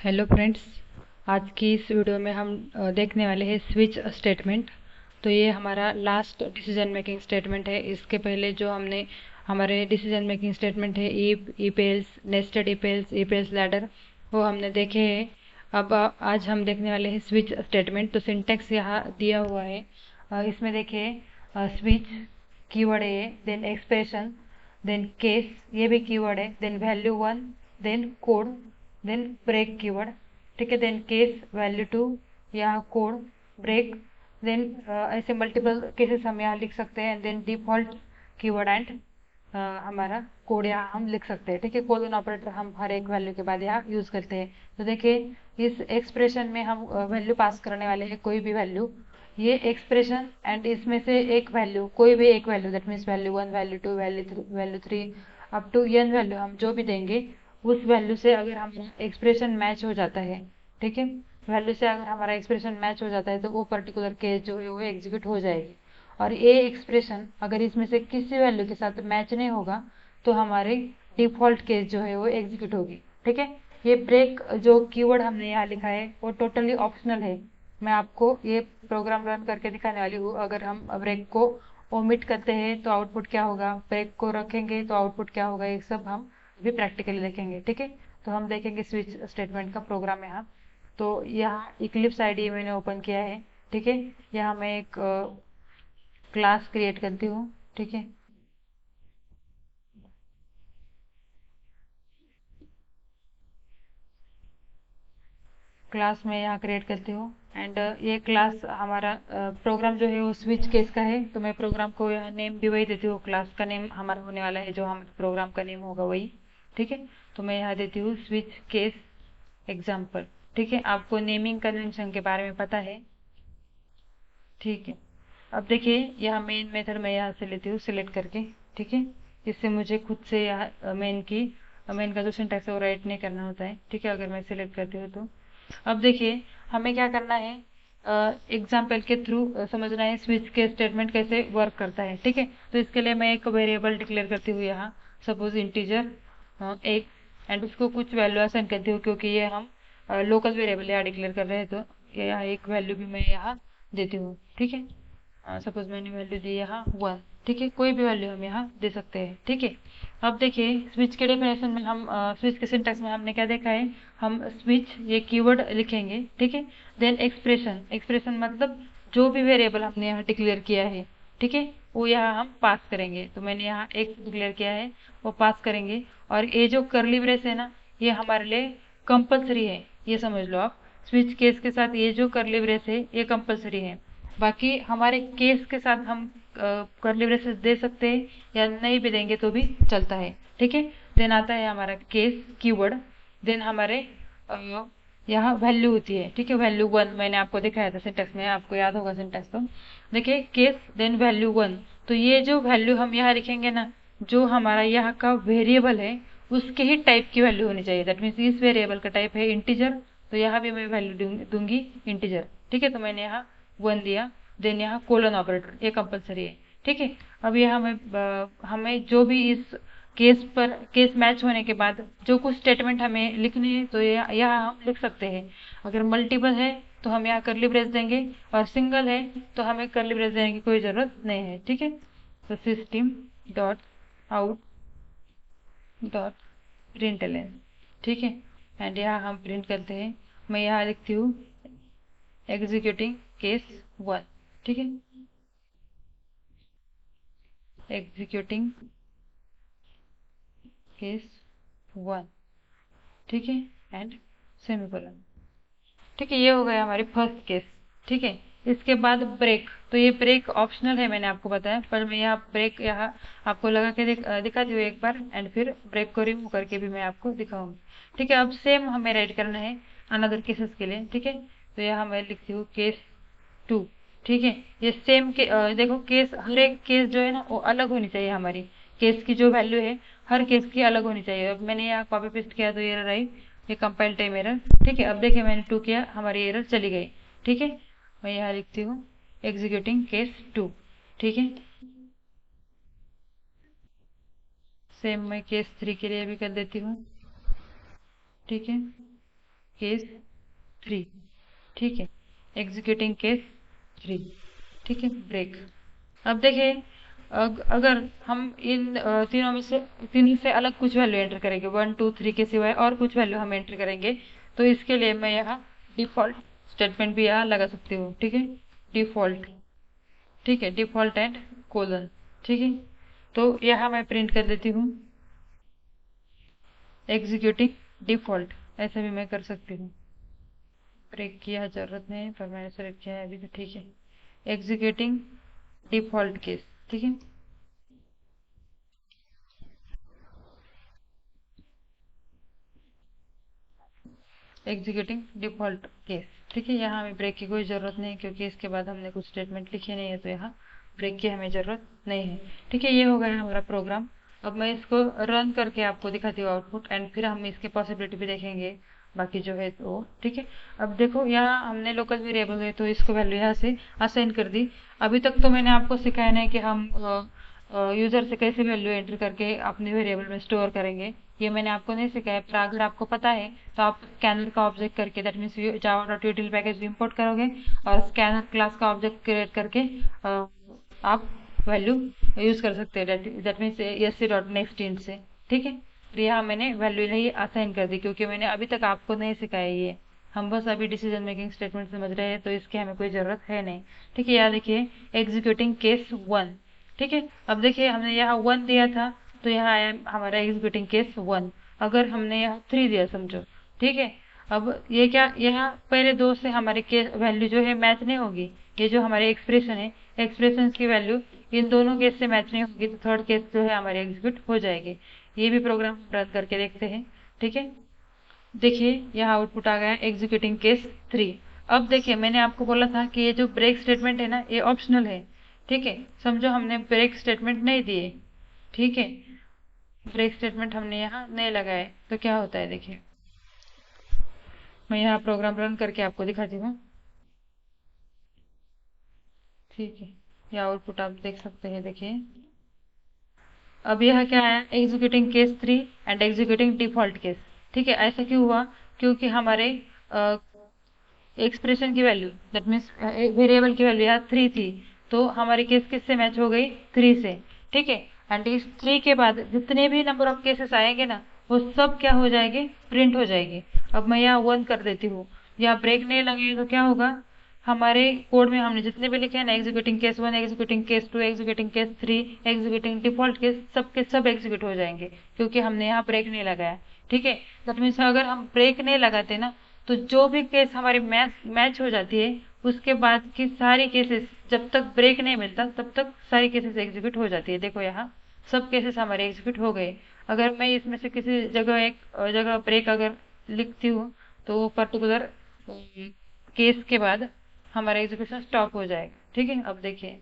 Hello friends. आज की इस वीडियो में हम देखने वाले हैं स्विच स्टेटमेंट। तो ये हमारा लास्ट डिसीजन मेकिंग स्टेटमेंट है। इसके पहले जो हमने हमारे डिसीजन मेकिंग स्टेटमेंट है if, if else, nested if else ladder, वो हमने देखे हैं। अब आज हम देखने वाले हैं स्विच स्टेटमेंट। तो सिंटेक्स यहाँ दिया हुआ है। इसमें देखिए, स्विच कीवर्ड है, देन एक्सप्रेशन, देन केस, ये भी कीवर्ड है, then value one, then code, then break keyword. ठीक है, देन केस, वैल्यू टू, यहाँ कोड, ब्रेक, देन ऐसे मल्टीपल केसेस हम यहाँ लिख सकते हैं। देन डिफॉल्ट कीवर्ड एंड हमारा कोड यहाँ हम लिख सकते हैं। ठीक है, कोलन ऑपरेटर हम हर एक वैल्यू के बाद यहाँ यूज करते हैं। तो देखिए, इस एक्सप्रेशन में हम वैल्यू पास करने वाले हैं, कोई भी वैल्यू। ये एक्सप्रेशन एंड इसमें से एक वैल्यू, कोई भी एक value, that means value one, value two, value three, up to N value हम जो भी देंगे, उस वैल्यू से अगर हमारा एक्सप्रेशन मैच हो जाता है, ठीक है, वैल्यू से अगर हमारा एक्सप्रेशन मैच हो जाता है तो वो पर्टिकुलर केस जो है वो एग्जीक्यूट हो जाएगी। और ये एक्सप्रेशन अगर इसमें से किसी वैल्यू के साथ मैच नहीं होगा तो हमारे डिफॉल्ट केस जो है वो एग्जीक्यूट होगी। ठीक है, ये ब्रेक जो कीवर्ड हमने यहाँ लिखा है वो टोटली ऑप्शनल है। मैं आपको ये प्रोग्राम रन करके दिखाने वाली हूँ। अगर हम ब्रेक को ओमिट करते हैं तो आउटपुट क्या होगा, ब्रेक को रखेंगे तो आउटपुट क्या होगा, ये सब हम भी प्रैक्टिकली देखेंगे। ठीक है, तो हम देखेंगे स्विच स्टेटमेंट का प्रोग्राम यहाँ। तो यहाँ इक्लिप्स आईडी मैंने ओपन किया है। ठीक है, यहाँ मैं एक क्लास क्रिएट करती हूँ। ठीक है, क्लास में यहाँ क्रिएट करती हूँ एंड ये क्लास हमारा प्रोग्राम जो है वो स्विच केस का है। तो मैं प्रोग्राम को यहाँ नेम भी वही देती हूँ, क्लास का नेम हमारा होने वाला है, जो हम प्रोग्राम का नेम होगा वही। ठीक है, तो मैं यहाँ देती हूँ स्विच केस एग्जाम्पल। ठीक है, आपको नेमिंग कन्वेंशन के बारे में पता है। ठीक है, अब देखिए, यहाँ मेन मेथड मैं यहाँ से लेती हूँ सिलेक्ट करके। ठीक है, इससे मुझे खुद से यहाँ मेन का जो सिंटैक्स है वो राइट नहीं करना होता है। ठीक है, अगर मैं सिलेक्ट करती हूँ तो अब देखिए, हमें क्या करना है, एग्जाम्पल के थ्रू समझना है स्विच के स्टेटमेंट कैसे वर्क करता है। ठीक है, तो इसके लिए मैं एक वेरिएबल डिक्लेयर करती हूँ यहाँ, सपोज इंटीजर एक, एंड उसको कुछ वैल्यू असाइन करती हूँ, क्योंकि ये हम लोकल वेरिएबल यहाँ डिक्लेयर कर रहे हैं। तो यहाँ एक वैल्यू भी मैं यहाँ देती हूँ। ठीक है, सपोज मैंने वैल्यू दी यहाँ वन। ठीक है, कोई भी वैल्यू हम यहाँ दे सकते हैं। ठीक है, अब देखिए, स्विच के डेफिनेशन में हम स्विच के सिंटैक्स में हमने क्या देखा है, हम स्विच ये कीवर्ड लिखेंगे। ठीक है, देन एक्सप्रेशन, एक्सप्रेशन मतलब जो भी वेरिएबल हमने यहाँ डिक्लेयर किया है, ठीक है, वो यहाँ हम पास करेंगे। तो मैंने यहाँ एक डिक्लेयर किया है, वो पास करेंगे। और ये जो करली ब्रेस है ना, ये हमारे लिए कंपलसरी है, ये समझ लो आप। स्विच केस के साथ ये जो करली ब्रेस है ये कंपलसरी है। बाकी हमारे केस के साथ हम करली ब्रेसेस दे सकते हैं या नहीं भी देंगे तो भी चलता है। ठीक है, देन आता है हमारा केस कीवर्ड, देन हमारे अ, यहाँ वैल्यू होती है। ठीक है, वैल्यू वन मैंने आपको दिखाया था सिंटेक्स में, आपको याद होगा सिंटेक्स। तो देखिए, केस देन वैल्यू वन, तो ये जो वैल्यू हम यहाँ लिखेंगे ना, जो हमारा यहाँ का वेरिएबल है उसके ही टाइप की वैल्यू होनी चाहिए। दैट मीन्स इस वेरिएबल का टाइप है इंटीजर, तो यहाँ भी मैं वैल्यू दूंगी इंटीजर। ठीक है, तो मैंने यहाँ वन दिया, देन यहाँ कोलन ऑपरेटर, ये कंपलसरी है। ठीक है, अब यहाँ हमें जो भी इस केस पर केस मैच होने के बाद जो कुछ स्टेटमेंट हमें लिखने हैं तो यहाँ हम लिख सकते हैं। अगर मल्टीपल है तो हम यहाँ करली ब्रेस देंगे, और सिंगल है तो हमें करली ब्रेस देने की कोई जरूरत नहीं है। ठीक है, तो system dot out dot println. ठीक है, एंड यहाँ हम प्रिंट करते हैं, मैं यहाँ लिखती हूँ एग्जीक्यूटिंग केस वन। ठीक है, एग्जीक्यूटिंग केस वन। ठीक है, एंड सेमीकोलन। ठीक है, ये हो गया हमारी फर्स्ट केस। ठीक है, इसके बाद ब्रेक, तो ये ब्रेक ऑप्शनल है, मैंने आपको बताया, पर मैं यहाँ ब्रेक यहाँ आपको लगा के दिखाती हूँ एक बार, एंड फिर ब्रेक को रिमूव करके भी मैं आपको दिखाऊंगी। ठीक है, अब सेम हमें राइट करना है अनदर केसेस के लिए। ठीक है, तो यहाँ मैं लिखती हूँ केस टू। ठीक है, ये सेम के देखो, केस हर एक केस जो है ना वो अलग होनी चाहिए, हमारी केस की जो वैल्यू है हर केस की अलग होनी चाहिए। अब मैंने यहाँ कॉपी पेस्ट किया तो एरर आई, ये कंपाइल टाइम एरर। ठीक है, अब देखिए मैंने टू किया, हमारी एरर चली गई। ठीक है, मैं यहाँ लिखती हूँ एग्जीक्यूटिंग केस टू। ठीक है, सेम मैं केस थ्री के लिए भी कर देती हूँ। ठीक है, केस 3, ठीक है, एग्जीक्यूटिंग केस 3, ठीक है, ब्रेक। अब देखिए अगर हम इन तीनों से अलग कुछ वैल्यू एंटर करेंगे, 1 2 3 के सिवाय और कुछ वैल्यू हम एंटर करेंगे, तो इसके लिए मैं यहाँ डिफॉल्ट स्टेटमेंट भी यहाँ लगा सकती हूँ, ठीक है, डिफॉल्ट, ठीक है, डिफॉल्ट एंड कोलन, ठीक है। तो यहाँ मैं प्रिंट कर देती हूँ एग्जीक्यूटिंग डिफॉल्ट, ऐसा भी मैं कर सकती हूँ। ब्रेक की यहाँ जरूरत नहीं है पर मैंने सेलेक्ट किया है अभी, तो ठीक है, एग्जीक्यूटिंग डिफॉल्ट केस, ठीक है। एग्जीक्यूटिंग डिफॉल्ट केस, ठीक है। यहाँ हमें ब्रेक की कोई ज़रूरत नहीं क्योंकि इसके बाद हमने कुछ स्टेटमेंट लिखे नहीं है, तो यहाँ ब्रेक की हमें ज़रूरत नहीं है, ठीक है। ये हो गया हमारा प्रोग्राम। अब मैं इसको रन करके आपको दिखाती हूँ आउटपुट, एंड फिर हम इसके पॉसिबिलिटी भी देखेंगे बाकी जो है तो, ठीक है। अब देखो यहाँ हमने लोकल वेरिएबल है तो इसको वैल्यू यहाँ से असाइन कर दी। अभी तक तो मैंने आपको सिखाया नहीं कि हम यूजर से कैसे वैल्यू एंटर करके अपने वेरिएबल में स्टोर करेंगे, ये मैंने आपको नहीं सिखाया। पर अगर आपको पता है तो आप स्कैनर का ऑब्जेक्ट करके, दैट मीन्स java.util पैकेज भी इंपोर्ट करोगे और स्कैनर क्लास का ऑब्जेक्ट क्रिएट करके आप वैल्यू यूज कर सकते हैं, दैट मीन्स sc.next int से, ठीक है। तो यहाँ मैंने वैल्यू नहीं असाइन कर दी क्योंकि मैंने अभी तक आपको नहीं सिखाया ये, हम बस अभी डिसीजन मेकिंग स्टेटमेंट समझ रहे हैं, तो इसकी हमें कोई जरूरत है नहीं, ठीक है। यहाँ देखिए एग्जीक्यूटिंग केस 1, ठीक है। अब देखिए हमने यहाँ 1 दिया था तो यहाँ आया हमारा एग्जीक्यूटिंग केस 1। अगर हमने यहाँ 3 दिया समझो, ठीक है। अब ये क्या, यहाँ पहले दो से हमारे केस वैल्यू जो है मैच नहीं होगी, ये जो हमारे एक्सप्रेशन है, एक्सप्रेशन की वैल्यू इन दोनों केस से मैच नहीं होगी, तो थर्ड केस जो है हमारे एग्जीक्यूट हो जाएगी। ये भी प्रोग्राम रन करके देखते हैं, ठीक है। देखिए यहाँ आउटपुट आ गया एग्जीक्यूटिंग केस 3। अब देखिए मैंने आपको बोला था कि ये जो ब्रेक स्टेटमेंट है ना ये ऑप्शनल है, ठीक है। समझो हमने ब्रेक स्टेटमेंट नहीं दिए, ठीक है, ब्रेक स्टेटमेंट हमने यहाँ नहीं लगाए, तो क्या होता है देखिए, मैं यहाँ प्रोग्राम रन करके आपको दिखाती हूँ, ठीक है। यह आउटपुट आप देख सकते हैं, देखिए अब यह क्या है, executing case 3 and executing default case, ठीक है। ऐसा क्यों हुआ, क्योंकि हमारे एक्सप्रेशन की वैल्यू, दैट मीन्स वेरिएबल की वैल्यू यहाँ 3 थी, तो हमारी केस किससे मैच हो गई, 3 से, ठीक है। एंड इस 3 के बाद जितने भी नंबर ऑफ केसेस आएंगे ना वो सब क्या हो जाएंगे, प्रिंट हो जाएंगे। अब मैं यहाँ 1 कर देती हूँ, यहाँ ब्रेक नहीं लगेगा तो क्या होगा, हमारे कोड में हमने जितने भी लिखे हैं ना, executing case 1, executing case 2, executing case 3, executing default case, सब के सब एग्जीक्यूट हो जाएंगे क्योंकि हमने यहाँ ब्रेक नहीं लगाया, ठीक है। दैट मीन्स अगर हम ब्रेक नहीं लगाते ना तो जो भी केस हमारी मैच हो जाती है उसके बाद की सारी केसेस, जब तक ब्रेक नहीं मिलता तब तक सारी केसेस एग्जीक्यूट हो जाती है। देखो यहाँ सब केसेस हमारे एग्जीक्यूट हो गए। अगर मैं इसमें से किसी जगह एक जगह ब्रेक अगर लिखती हूँ तो वो पर्टिकुलर केस के बाद हमारा एग्जीक्यूशन स्टॉप हो जाएगा, ठीक है। अब देखिए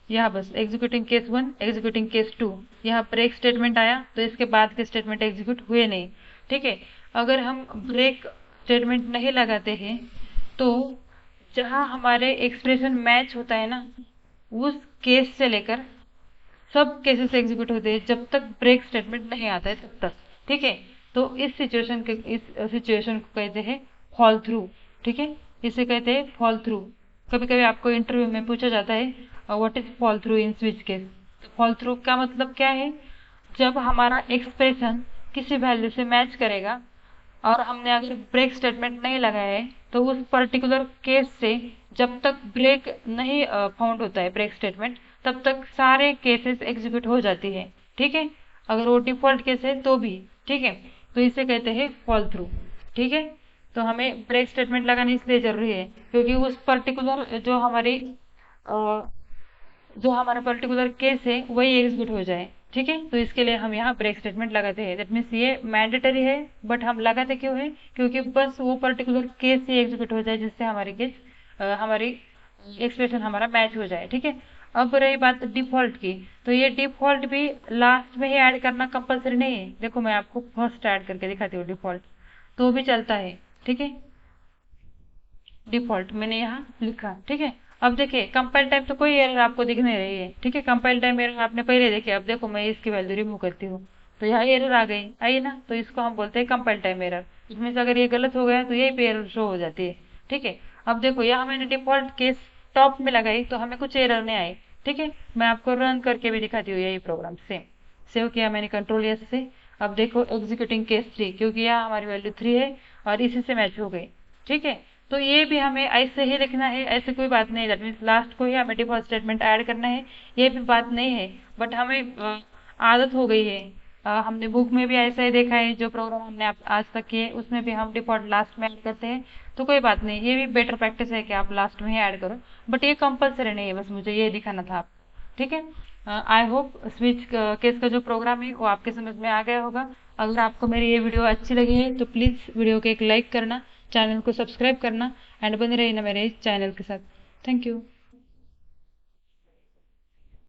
यहाँ बस एग्जीक्यूटिंग केस 1, एग्जीक्यूटिंग केस 2, यहाँ ब्रेक स्टेटमेंट आया तो इसके बाद के स्टेटमेंट एग्जीक्यूट हुए नहीं, ठीक है। अगर हम ब्रेक स्टेटमेंट नहीं लगाते हैं तो जहाँ हमारे एक्सप्रेशन मैच होता है ना उस केस से लेकर सब केसेस एग्जीक्यूट होते हैं जब तक ब्रेक स्टेटमेंट नहीं आता है तब तक, ठीक है। तो इस सिचुएशन को कहते हैं फॉल थ्रू, ठीक है, इसे कहते हैं फॉल थ्रू। कभी कभी आपको इंटरव्यू में पूछा जाता है what is fall through in switch case. Fall through का मतलब क्या है, जब हमारा एक्सप्रेशन किसी वैल्यू से मैच करेगा और हमने अगर ब्रेक स्टेटमेंट नहीं लगाया है तो उस पर्टिकुलर केस से जब तक ब्रेक नहीं फाउंड होता है ब्रेक स्टेटमेंट तब तक सारे केसेस एग्जीक्यूट हो जाती है, ठीक है। अगर वो डिफॉल्ट केस है तो भी, ठीक है। तो इसे कहते हैं फॉल थ्रू, ठीक है। तो हमें ब्रेक स्टेटमेंट लगाना इसलिए जरूरी है क्योंकि उस पर्टिकुलर जो हमारा पर्टिकुलर केस है वही एग्जीक्यूट हो जाए, ठीक है। तो इसके लिए हम यहाँ ब्रेक स्टेटमेंट लगाते हैं, दैट मीन्स ये मैंडेटरी है, बट हम लगाते क्यों है, क्योंकि बस वो पर्टिकुलर केस ही एग्जीक्यूट हो जाए जिससे हमारी एक्सप्रेशन हमारा मैच हो जाए, ठीक है। अब रही बात डिफॉल्ट की, तो ये डिफॉल्ट भी लास्ट में ही ऐड करना कंपलसरी नहीं है। देखो मैं आपको फर्स्ट ऐड करके दिखाती हूँ डिफॉल्ट, तो भी चलता है, ठीक है। डिफॉल्ट मैंने यहाँ लिखा, ठीक है। अब देखिए कंपाइल टाइम तो कोई एरर आपको दिख नहीं रही है, ठीक है। कंपाइल टाइम एरर आपने पहले देखे, अब देखो मैं इसकी वैल्यू रिमूव करती हूँ तो यहाँ एरर आ गई, आई ना, तो इसको हम बोलते हैं कंपाइल टाइम एरर। इसमें से अगर ये गलत हो गया तो यही पे एरर शो हो जाती है। ठीक है, अब देखो यहाँ मैंने डिफॉल्ट केस टॉप में लगाई तो हमें कुछ एरर नहीं आई। ठीक है, मैं आपको रन करके भी दिखाती हूँ यही प्रोग्राम। सेम सेव किया मैंने कंट्रोल एस से। अब देखो एग्जीक्यूटिंग केस 3, क्योंकि यहाँ हमारी वैल्यू 3 है और इसी से मैच हो गई। ठीक है, तो ये भी हमें ऐसे ही लिखना है, ऐसे कोई बात नहीं, दैट मीन्स लास्ट को ही हमें डिफॉल्ट स्टेटमेंट ऐड करना है, ये भी बात नहीं है। बट हमें आदत हो गई है। हमने बुक में भी ऐसा ही देखा है, जो प्रोग्राम हमने आज तक किए उसमें भी हम डिफॉल्ट लास्ट में ऐड करते हैं। तो कोई बात नहीं, ये भी बेटर प्रैक्टिस है कि आप लास्ट में ही ऐड करो, बट ये कंपलसरी नहीं है, बस मुझे ये दिखाना था आपको। ठीक है, आई होप स्विच केस का जो प्रोग्राम है वो आपके समझ में आ गया होगा। अगर आपको मेरी ये वीडियो अच्छी लगी है तो प्लीज़ वीडियो को एक लाइक करना, चैनल को सब्सक्राइब करना एंड बने रहिए ना मेरे इस चैनल के साथ। Thank you.